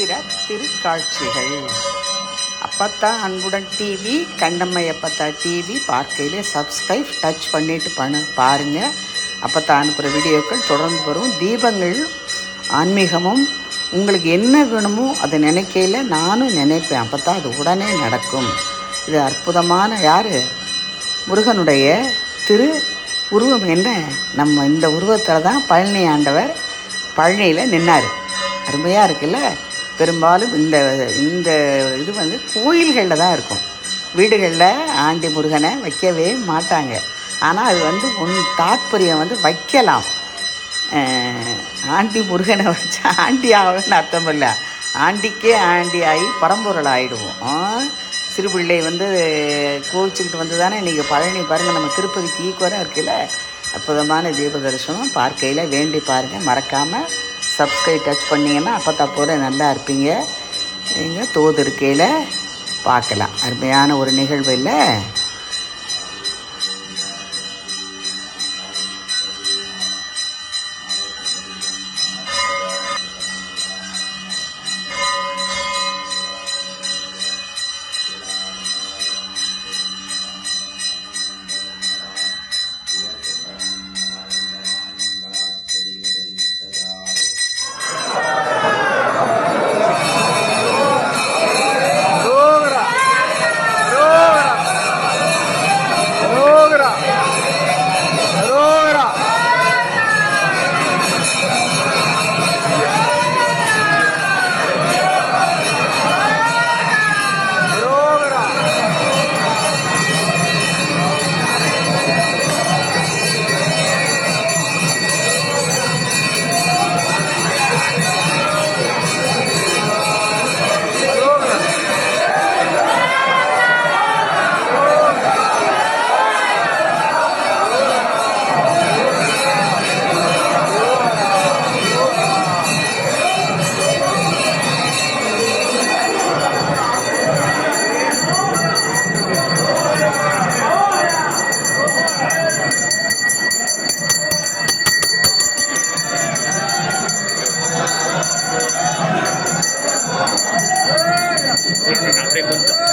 சித்திர திருக்காட்சிகள். அப்பத்தா அன்புடன் டிவி, கண்ணம்மை அப்பத்தா டிவி பார்க்கையிலே சப்ஸ்கிரைப் டச் பண்ணிட்டு பாருங்கள். அப்பத்தா அனுப்புகிற வீடியோக்கள் தொடர்ந்து வரும். தீபங்கள் ஆன்மீகமும் உங்களுக்கு என்ன வேணுமோ அதை நினைக்கையில் நானும் நினைப்பேன். அப்போத்தான் அது உடனே நடக்கும். இது அற்புதமான முருகனுடைய திரு உருவம். என்ன, நம்ம இந்த உருவத்தில் தான் பழனி ஆண்டவர் பழனியில் நின்னார். அருமையாக இருக்குல்ல. பெரும்பாலும் இந்த இந்த இது கோயில்களில் தான் இருக்கும். வீடுகளில் ஆண்டி முருகனை வைக்கவே மாட்டாங்க. ஆனால் அது தாற்பயம் வைக்கலாம். ஆண்டி முருகனை வச்சா ஆண்டி ஆகணும்னு அர்த்தம் இல்லை. ஆண்டிக்கே ஆண்டி ஆகி பரம்பொருள் ஆகிடுவோம். சிறுபிள்ளை கோவிச்சுக்கிட்டு வந்து தானே இன்றைக்கி பழனி பாருங்கள், நம்ம திருப்பதிக்கு ஈக்குவலாக இருக்குல்ல. அற்புதமான தீப தரிசனம் பார்க்கையில் வேண்டி பாருங்கள். மறக்காமல் சப்ஸ்கிரைப் டச் பண்ணிங்கன்னா அப்போ போகிற நல்லா இருப்பீங்க. இங்கே தோது இருக்கையில் பார்க்கலாம். அருமையான ஒரு நிகழ்வு இல்லை. Gracias.